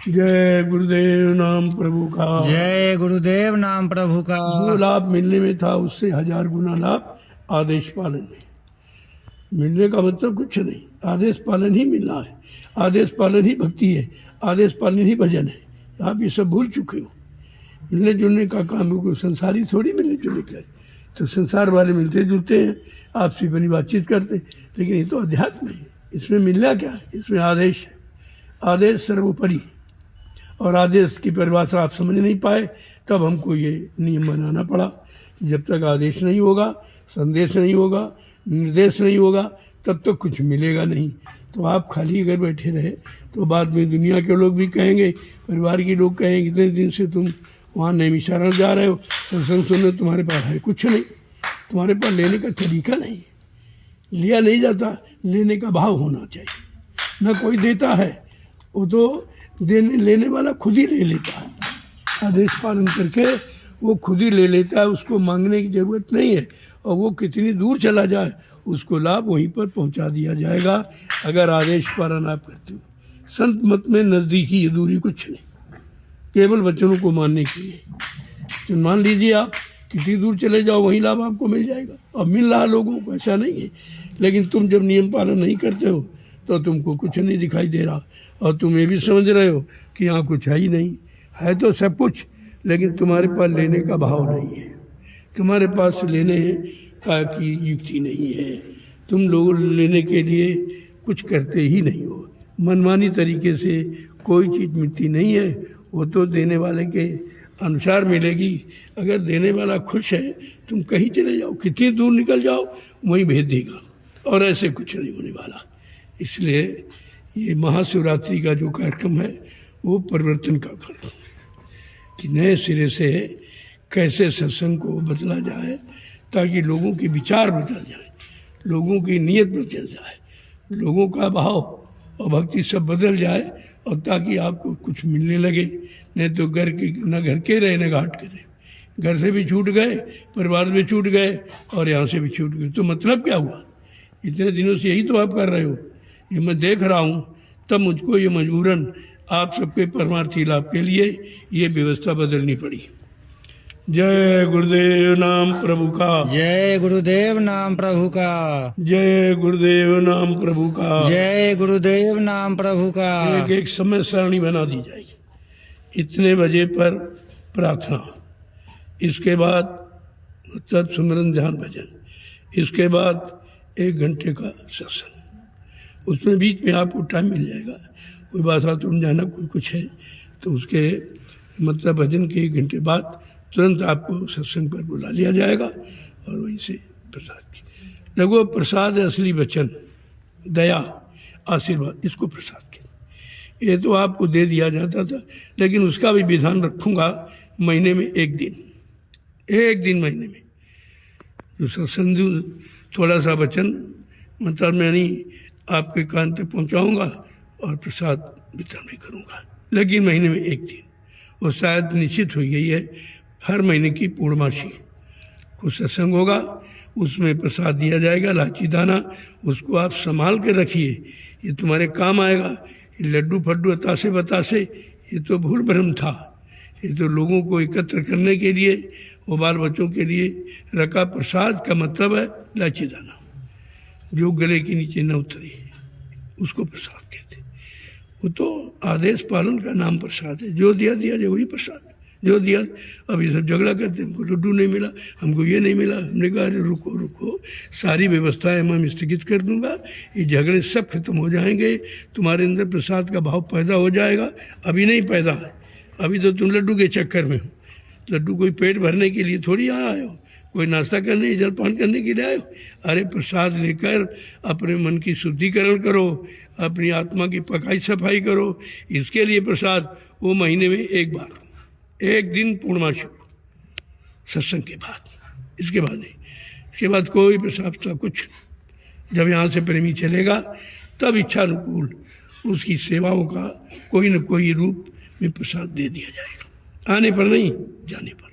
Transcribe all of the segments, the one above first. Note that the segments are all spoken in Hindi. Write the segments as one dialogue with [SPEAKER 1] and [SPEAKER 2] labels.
[SPEAKER 1] जय गुरुदेव नाम प्रभु का।
[SPEAKER 2] जय गुरुदेव नाम प्रभु का।
[SPEAKER 1] जो लाभ मिलने में था उससे 1000 गुना लाभ आदेश पालन में। मिलने का मतलब कुछ नहीं, आदेश पालन ही मिलना है। आदेश पालन ही भक्ति है, आदेश पालन ही भजन है। आप ये सब भूल चुके हो। मिलने जुलने का काम है, कोई संसारी थोड़ी मिलने जुलने का है। तो संसार वाले मिलते जुलते हैं, आपसी बनी बातचीत करते, लेकिन ये तो अध्यात्म है। इसमें मिलना क्या है? इसमें आदेश है। आदेश सर्वोपरि। और आदेश की परिभाषा आप समझ नहीं पाए, तब हमको ये नियम बनाना पड़ा कि जब तक आदेश नहीं होगा, संदेश नहीं होगा, निर्देश नहीं होगा, तब तक कुछ मिलेगा नहीं। तो आप खाली अगर बैठे रहे तो बाद में दुनिया के लोग भी कहेंगे, परिवार के लोग कहेंगे, इतने दिन से तुम वहाँ नैमिषारण्य जा रहे हो, सत्संग सुनने, तुम्हारे पास है कुछ नहीं, तुम्हारे पास लेने का तरीका नहीं, लिया नहीं जाता। लेने का भाव होना चाहिए। ना कोई देता है, वो तो देने लेने वाला खुद ही ले लेता है। आदेश पालन करके वो खुद ही ले लेता है, उसको मांगने की ज़रूरत नहीं है। और वो कितनी दूर चला जाए, उसको लाभ वहीं पर पहुंचा दिया जाएगा, अगर आदेश पालन आप करते हो। संत मत में नज़दीकी या दूरी कुछ नहीं, केवल वचनों को मानने के लिए। तो मान लीजिए आप कितनी दूर चले जाओ, वहीं लाभ आपको मिल जाएगा। अब मिल रहा लोगों को, ऐसा नहीं है। लेकिन तुम जब नियम पालन नहीं करते हो तो तुमको कुछ नहीं दिखाई दे रहा, और तुम ये भी समझ रहे हो कि यहाँ कुछ है ही नहीं। है तो सब कुछ, लेकिन तुम्हारे पास लेने का भाव नहीं है, तुम्हारे पास लेने का की युक्ति नहीं है। तुम लोग लेने के लिए कुछ करते ही नहीं हो। मनमानी तरीके से कोई चीज़ मिलती नहीं है, वो तो देने वाले के अनुसार मिलेगी। अगर देने वाला खुश है, तुम कहीं चले जाओ, कितनी दूर निकल जाओ, वहीं भेज देगा। और ऐसे कुछ नहीं होने वाला। इसलिए ये महाशिवरात्रि का जो कार्यक्रम है वो परिवर्तन का कार्यक्रम है कि नए सिरे से कैसे सत्संग को बदला जाए, ताकि लोगों के विचार बदल जाए, लोगों की नीयत बदल जाए, लोगों का भाव और भक्ति सब बदल जाए, और ताकि आपको कुछ मिलने लगे। नहीं तो घर के रहे न घाट के रहे। घर से भी छूट गए, परिवार में छूट गए, और यहाँ से भी छूट गए। तो मतलब क्या हुआ? इतने दिनों से यही तो आप कर रहे हो, ये मैं देख रहा हूँ। तब मुझको ये मजबूरन आप सबके परमार्थी लाभ के लिए ये व्यवस्था बदलनी पड़ी। जय गुरुदेव नाम प्रभु का।
[SPEAKER 2] जय गुरुदेव नाम प्रभु का।
[SPEAKER 1] जय गुरुदेव नाम प्रभु का।
[SPEAKER 2] जय गुरुदेव नाम प्रभु का।
[SPEAKER 1] एक एक समय सारणी बना दी जाएगी। इतने बजे पर प्रार्थना, इसके बाद मतलब सुमिरन ध्यान भजन, इसके बाद 1 घंटे का सत्संग। उसमें बीच में आपको टाइम मिल जाएगा, कोई बात तुम जाना, कोई कुछ है तो उसके मतलब भजन के 1 घंटे बाद तुरंत आपको सत्संग पर बुला लिया जाएगा, और वहीं से प्रसाद की। देखो, प्रसाद है असली वचन, दया, आशीर्वाद, इसको प्रसाद के। ये तो आपको दे दिया जाता था, लेकिन उसका भी विधान रखूँगा। महीने में 1 दिन, 1 दिन महीने में जो सत्संग, थोड़ा सा वचन मतलब मैं नहीं आपके कान तक पहुँचाऊँगा, और प्रसाद वितरण भी करूँगा। लेकिन महीने में 1 दिन, वो शायद निश्चित हो गई है, हर महीने की पूर्णमासी को सत्संग होगा, उसमें प्रसाद दिया जाएगा, लाची दाना। उसको आप संभाल के रखिए, ये तुम्हारे काम आएगा। ये लड्डू फड्डू अतासे बतासे, ये तो भूल भ्रम था। ये तो लोगों को एकत्र करने के लिए, वो बाल बच्चों के लिए रखा। प्रसाद का मतलब है लाची दाना, जो गले के नीचे न उतरे, उसको प्रसाद कहते। वो तो आदेश पालन का नाम प्रसाद है। जो दिया दिया जाए वही प्रसाद, जो दिया। अब ये सब झगड़ा करते, हमको लड्डू नहीं मिला, हमको ये नहीं मिला। हमने कहा रुको रुको, सारी व्यवस्थाएं मैं स्थगित कर दूंगा, ये झगड़े सब खत्म हो जाएंगे, तुम्हारे अंदर प्रसाद का भाव पैदा हो जाएगा। अभी नहीं पैदा है, अभी तो तुम लड्डू के चक्कर में हो। लड्डू कोई पेट भरने के लिए थोड़ी यहाँ आए हो, कोई नाश्ता करने, जलपान करने के लिए आए हो। अरे प्रसाद लेकर अपने मन की शुद्धिकरण करो, अपनी आत्मा की पकाई सफाई करो। इसके लिए प्रसाद वो महीने में 1 बार, 1 दिन पूर्णमासी सत्संग के बाद, इसके बाद नहीं। इसके बाद कोई प्रसाद का कुछ। जब यहाँ से प्रेमी चलेगा तब इच्छानुकूल उसकी सेवाओं का कोई न कोई रूप में प्रसाद दे दिया जाएगा, आने पर नहीं, जाने पर।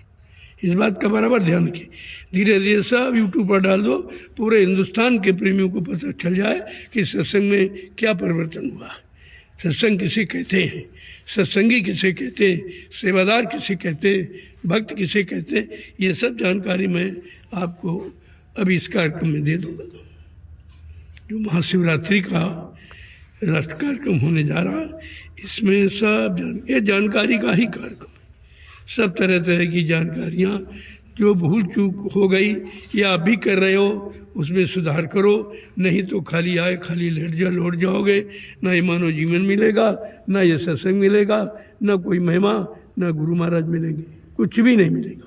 [SPEAKER 1] इस बात का बराबर ध्यान रखें। धीरे धीरे सब यूट्यूब पर डाल दो, पूरे हिंदुस्तान के प्रेमियों को पता चल जाए कि सत्संग में क्या परिवर्तन हुआ, सत्संग किसे कहते हैं, सत्संगी किसे कहते हैं, सेवादार किसे कहते हैं, भक्त किसे कहते हैं, ये सब जानकारी मैं आपको अभी इस कार्यक्रम में दे दूंगा। जो महाशिवरात्रि का राष्ट्र कार्यक्रम होने जा रहा है, इसमें सब ये जानकारी का ही कार्यक्रम, सब तरह तरह की जानकारियाँ, जो भूल चूक हो गई या आप भी कर रहे हो उसमें सुधार करो, नहीं तो खाली आए खाली लौट जाओगे, ना ये मानव जीवन मिलेगा, ना ये सत्संग मिलेगा, ना कोई महिमा, ना गुरु महाराज मिलेंगे, कुछ भी नहीं मिलेगा,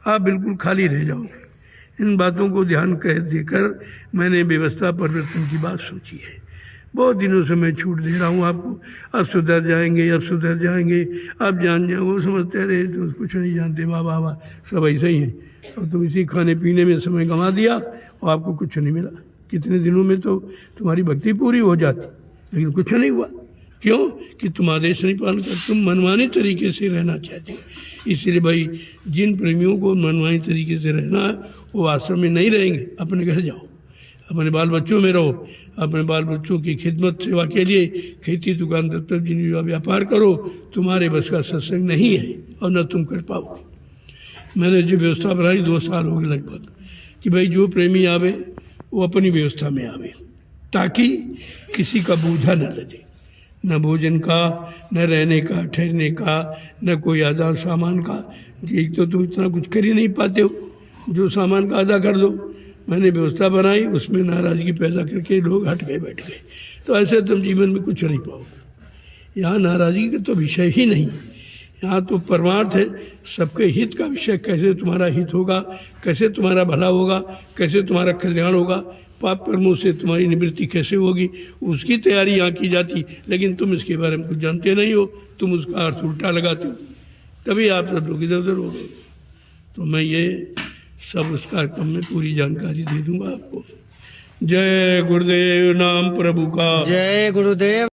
[SPEAKER 1] आप बिल्कुल खाली रह जाओगे। इन बातों को ध्यान देकर मैंने व्यवस्था परिवर्तन की बात सोची है। बहुत दिनों से मैं छूट दे रहा हूँ आपको, अब सुधर जाएंगे, अब सुधर जाएंगे, अब जान जाए, वो समझते रहे तो कुछ नहीं जानते, वाह वाह वाह, सब ऐसे ही हैं। और तुम इसी खाने पीने में समय गंवा दिया और आपको कुछ नहीं मिला। कितने दिनों में तो तुम्हारी भक्ति पूरी हो जाती, लेकिन कुछ नहीं हुआ। क्यों? कि तुम आदेश नहीं पालन कर, तुम मनमाने तरीके से रहना चाहते हो। इसलिए भाई, जिन प्रेमियों को मनमाने तरीके से रहना है वो आश्रम में नहीं रहेंगे, अपने घर जाओ, अपने बाल बच्चों में रहो, अपने बाल बच्चों की खिदमत सेवा के लिए खेती दुकान दफ्तर जिन व्यापार करो। तुम्हारे बस का सत्संग नहीं है और न तुम कर पाओगे। मैंने जो व्यवस्था बनाई 2 साल हो गए लगभग, कि भाई जो प्रेमी आवे वो अपनी व्यवस्था में आवे, ताकि किसी का बोझा न लगे, न भोजन का, न रहने का, ठहरने का, न कोई आधा सामान का। एक तो तुम इतना कुछ कर ही नहीं पाते हो, जो सामान का आधा कर दो। मैंने व्यवस्था बनाई, उसमें नाराज़गी पैदा करके लोग हट गए, बैठ गए। तो ऐसे तुम जीवन में कुछ नहीं पाओगे। यहाँ नाराज़गी का तो विषय ही नहीं, यहाँ तो परमार्थ है, सबके हित का विषय। कैसे तुम्हारा हित होगा, कैसे तुम्हारा भला होगा, कैसे तुम्हारा कल्याण होगा, पाप कर्मों से तुम्हारी निवृत्ति कैसे होगी, उसकी तैयारी यहाँ की जाती। लेकिन तुम इसके बारे में कुछ जानते नहीं हो, तुम उसका अर्थ उल्टा लगाते हो, तभी आप सब लोग इधर उधर हो गए। तो मैं ये सब उस कार्यक्रम में पूरी जानकारी दे दूंगा आपको। जय गुरुदेव नाम प्रभु का।
[SPEAKER 2] जय गुरुदेव।